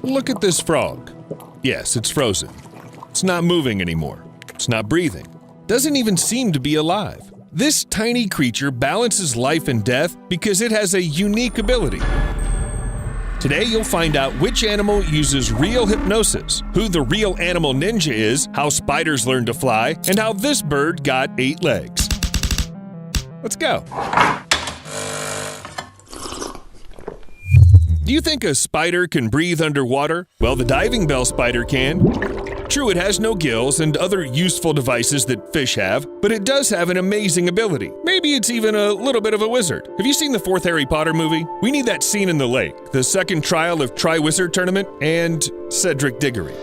Look at this frog. Yes, it's frozen. It's not moving anymore. It's not breathing. Doesn't even seem to be alive. This tiny creature balances life and death because it has a unique ability. Today you'll find out which animal uses real hypnosis, who the real animal ninja is, how spiders learn to fly, and how this bird got 8 legs. Let's go. Do you think a spider can breathe underwater? Well, the diving bell spider can. True, it has no gills and other useful devices that fish have, but it does have an amazing ability. Maybe it's even a little bit of a wizard. Have you seen the 4th Harry Potter movie? We need that scene in the lake, the second trial of Tri-Wizard Tournament, and Cedric Diggory.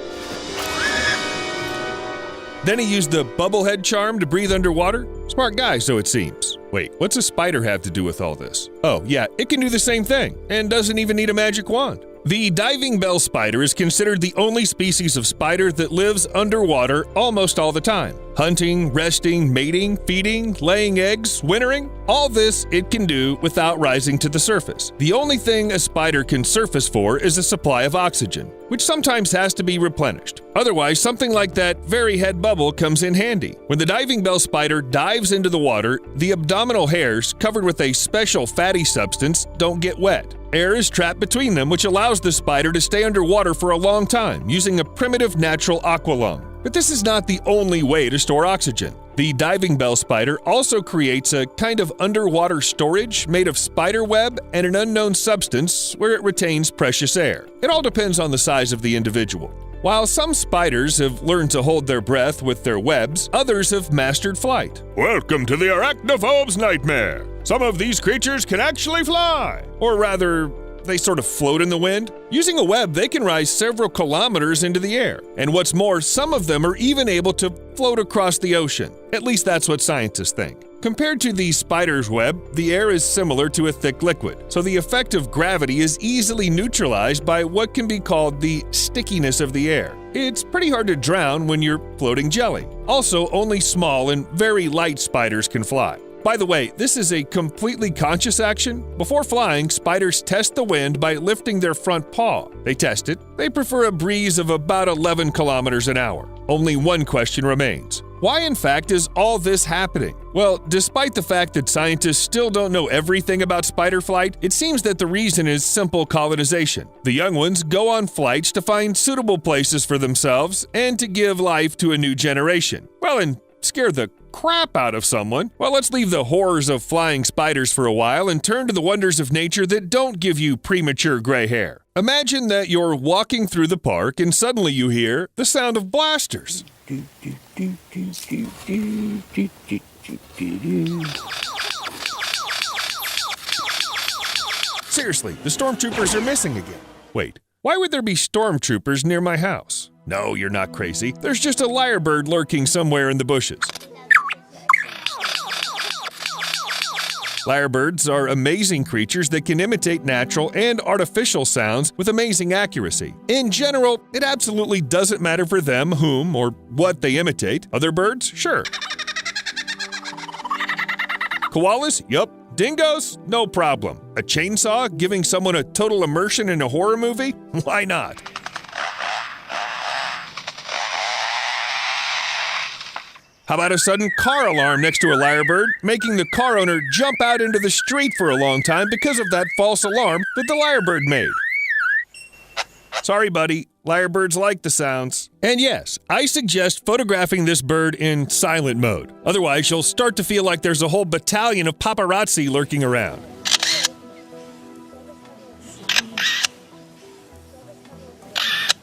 Then he used the bubblehead charm to breathe underwater? Smart guy, so it seems. Wait, what's a spider have to do with all this? Oh, yeah, it can do the same thing, and doesn't even need a magic wand. The diving bell spider is considered the only species of spider that lives underwater almost all the time. Hunting, resting, mating, feeding, laying eggs, wintering, all this it can do without rising to the surface. The only thing a spider can surface for is a supply of oxygen, which sometimes has to be replenished. Otherwise, something like that very head bubble comes in handy. When the diving bell spider dives into the water, the abdominal hairs, covered with a special fatty substance, don't get wet. Air is trapped between them, which allows the spider to stay underwater for a long time, using a primitive natural aqualung. But this is not the only way to store oxygen. The diving bell spider also creates a kind of underwater storage made of spider web and an unknown substance where it retains precious air. It all depends on the size of the individual. While some spiders have learned to hold their breath with their webs, others have mastered flight. Welcome to the arachnophobe's nightmare. Some of these creatures can actually fly. Or rather, they sort of float in the wind. Using a web, they can rise several kilometers into the air. And what's more, some of them are even able to float across the ocean. At least that's what scientists think. Compared to the spider's web, the air is similar to a thick liquid, so the effect of gravity is easily neutralized by what can be called the stickiness of the air. It's pretty hard to drown when you're floating jelly. Also, only small and very light spiders can fly. By the way, this is a completely conscious action. Before flying, spiders test the wind by lifting their front paw. They test it. They prefer a breeze of about 11 kilometers an hour. Only one question remains. Why, in fact, is all this happening? Well, despite the fact that scientists still don't know everything about spider flight, it seems that the reason is simple colonization. The young ones go on flights to find suitable places for themselves and to give life to a new generation. Well, and scare the crap out of someone. Well, let's leave the horrors of flying spiders for a while and turn to the wonders of nature that don't give you premature gray hair. Imagine that you're walking through the park and suddenly you hear the sound of blasters. Seriously, the stormtroopers are missing again. Wait, why would there be stormtroopers near my house? No, you're not crazy. There's just a lyrebird lurking somewhere in the bushes. Lyrebirds are amazing creatures that can imitate natural and artificial sounds with amazing accuracy. In general, it absolutely doesn't matter for them whom or what they imitate. Other birds? Sure. Koalas? Yup. Dingoes? No problem. A chainsaw giving someone a total immersion in a horror movie? Why not? How about a sudden car alarm next to a lyrebird, making the car owner jump out into the street for a long time because of that false alarm that the lyrebird made? Sorry, buddy. Lyrebirds like the sounds. And yes, I suggest photographing this bird in silent mode. Otherwise, you'll start to feel like there's a whole battalion of paparazzi lurking around.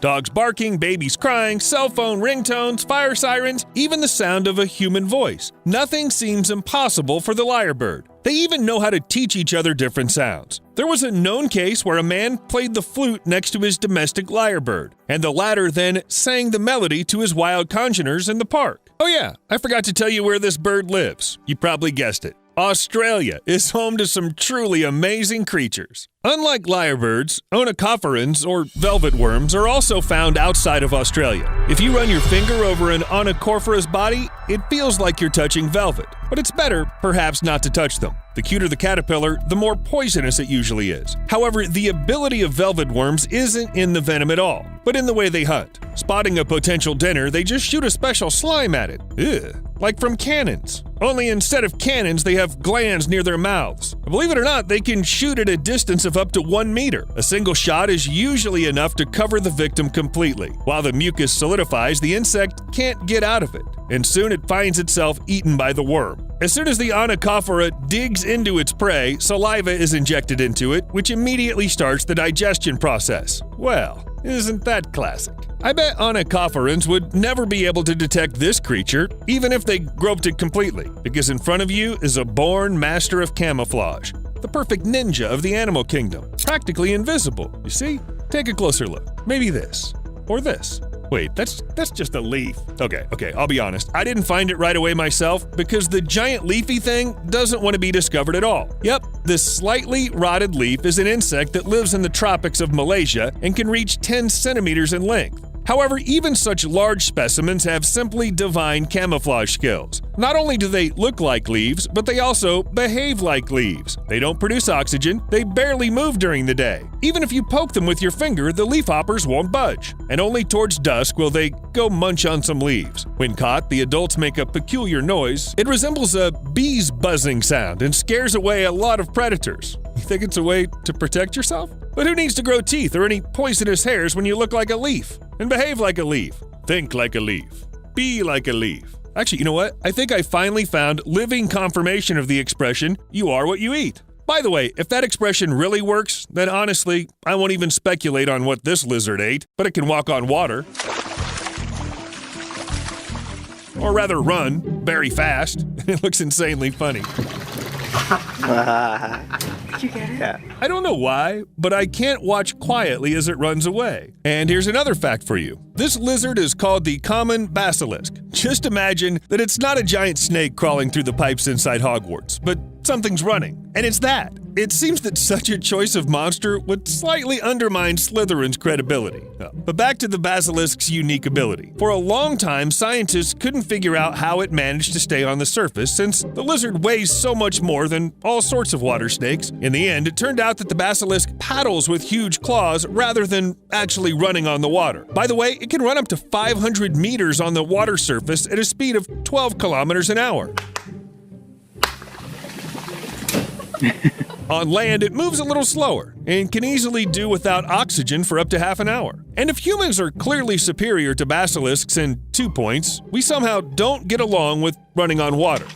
Dogs barking, babies crying, cell phone ringtones, fire sirens, even the sound of a human voice. Nothing seems impossible for the lyrebird. They even know how to teach each other different sounds. There was a known case where a man played the flute next to his domestic lyrebird, and the latter then sang the melody to his wild congeners in the park. Oh yeah, I forgot to tell you where this bird lives. You probably guessed it. Australia is home to some truly amazing creatures. Unlike lyrebirds, onychophorans, or velvet worms, are also found outside of Australia. If you run your finger over an onychophorus body, it feels like you're touching velvet. But it's better, perhaps, not to touch them. The cuter the caterpillar, the more poisonous it usually is. However, the ability of velvet worms isn't in the venom at all, but in the way they hunt. Spotting a potential dinner, they just shoot a special slime at it. Ugh. Like from cannons. Only instead of cannons, they have glands near their mouths. Believe it or not, they can shoot at a distance of up to 1 meter. A single shot is usually enough to cover the victim completely. While the mucus solidifies, the insect can't get out of it, and soon it finds itself eaten by the worm. As soon as the onychophora digs into its prey, saliva is injected into it, which immediately starts the digestion process. Well, isn't that classic? I bet onychophorans would never be able to detect this creature, even if they groped it completely, because in front of you is a born master of camouflage, the perfect ninja of the animal kingdom, practically invisible. You see? Take a closer look. Maybe this, or this. Wait, that's just a leaf. Okay, I'll be honest. I didn't find it right away myself because the giant leafy thing doesn't want to be discovered at all. Yep, this slightly rotted leaf is an insect that lives in the tropics of Malaysia and can reach 10 centimeters in length. However, even such large specimens have simply divine camouflage skills. Not only do they look like leaves, but they also behave like leaves. They don't produce oxygen, they barely move during the day. Even if you poke them with your finger, the leafhoppers won't budge. And only towards dusk will they go munch on some leaves. When caught, the adults make a peculiar noise. It resembles a bee's buzzing sound and scares away a lot of predators. You think it's a way to protect yourself? But who needs to grow teeth or any poisonous hairs when you look like a leaf? And behave like a leaf. Think like a leaf. Be like a leaf. Actually, you know what? I think I finally found living confirmation of the expression, you are what you eat. By the way, if that expression really works, then honestly, I won't even speculate on what this lizard ate, but it can walk on water. Or rather run, very fast. It looks insanely funny. Did you get it? Yeah. I don't know why, but I can't watch quietly as it runs away. And here's another fact for you. This lizard is called the common basilisk. Just imagine that it's not a giant snake crawling through the pipes inside Hogwarts, but something's running. And it's that. It seems that such a choice of monster would slightly undermine Slytherin's credibility. But back to the basilisk's unique ability. For a long time, scientists couldn't figure out how it managed to stay on the surface since the lizard weighs so much more than all sorts of water snakes. In the end, it turned out that the basilisk paddles with huge claws rather than actually running on the water. By the way, it can run up to 500 meters on the water surface at a speed of 12 kilometers an hour. On land, it moves a little slower and can easily do without oxygen for up to half an hour. And if humans are clearly superior to basilisks in 2 points, we somehow don't get along with running on water.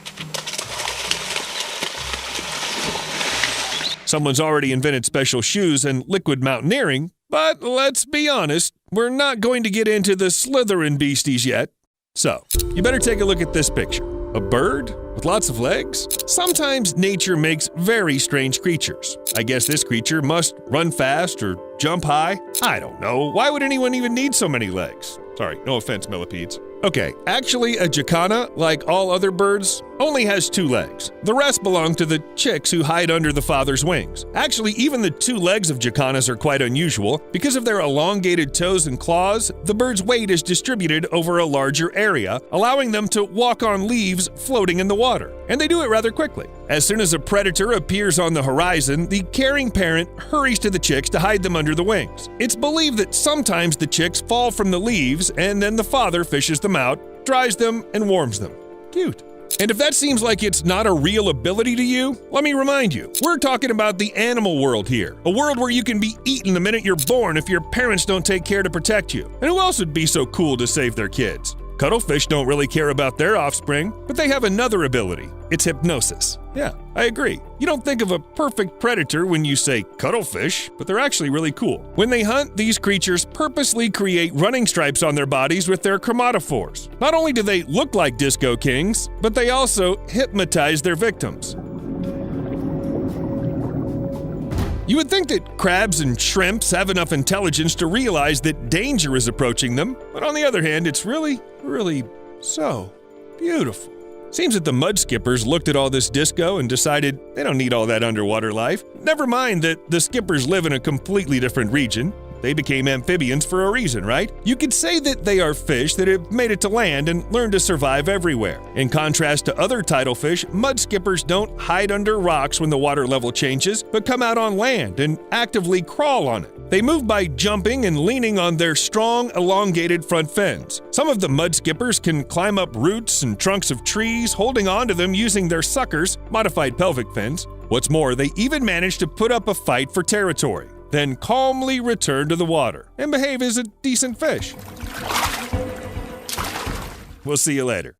Someone's already invented special shoes and liquid mountaineering, but let's be honest, we're not going to get into the Slytherin beasties yet. So, you better take a look at this picture. A bird with lots of legs? Sometimes nature makes very strange creatures. I guess this creature must run fast or jump high. I don't know. Why would anyone even need so many legs? Sorry, no offense, millipedes. Okay, actually a jacana, like all other birds, only has 2 legs. The rest belong to the chicks who hide under the father's wings. Actually, even the 2 legs of jacanas are quite unusual. Because of their elongated toes and claws, the bird's weight is distributed over a larger area, allowing them to walk on leaves floating in the water. And they do it rather quickly. As soon as a predator appears on the horizon, the caring parent hurries to the chicks to hide them under the wings. It's believed that sometimes the chicks fall from the leaves, and then the father fishes them out, dries them, and warms them. Cute. And if that seems like it's not a real ability to you, let me remind you, we're talking about the animal world here. A world where you can be eaten the minute you're born if your parents don't take care to protect you. And who else would be so cool to save their kids? Cuttlefish don't really care about their offspring, but they have another ability. It's hypnosis. Yeah, I agree. You don't think of a perfect predator when you say cuttlefish, but they're actually really cool. When they hunt, these creatures purposely create running stripes on their bodies with their chromatophores. Not only do they look like disco kings, but they also hypnotize their victims. You would think that crabs and shrimps have enough intelligence to realize that danger is approaching them, but on the other hand, it's really so beautiful. Seems that the mud skippers looked at all this disco and decided they don't need all that underwater life. Never mind that the skippers live in a completely different region. They became amphibians for a reason, right? You could say that they are fish that have made it to land and learned to survive everywhere. In contrast to other tidal fish, mud skippers don't hide under rocks when the water level changes, but come out on land and actively crawl on it. They move by jumping and leaning on their strong, elongated front fins. Some of the mud skippers can climb up roots and trunks of trees, holding onto them using their suckers, modified pelvic fins. What's more, they even manage to put up a fight for territory, then calmly return to the water and behave as a decent fish. We'll see you later.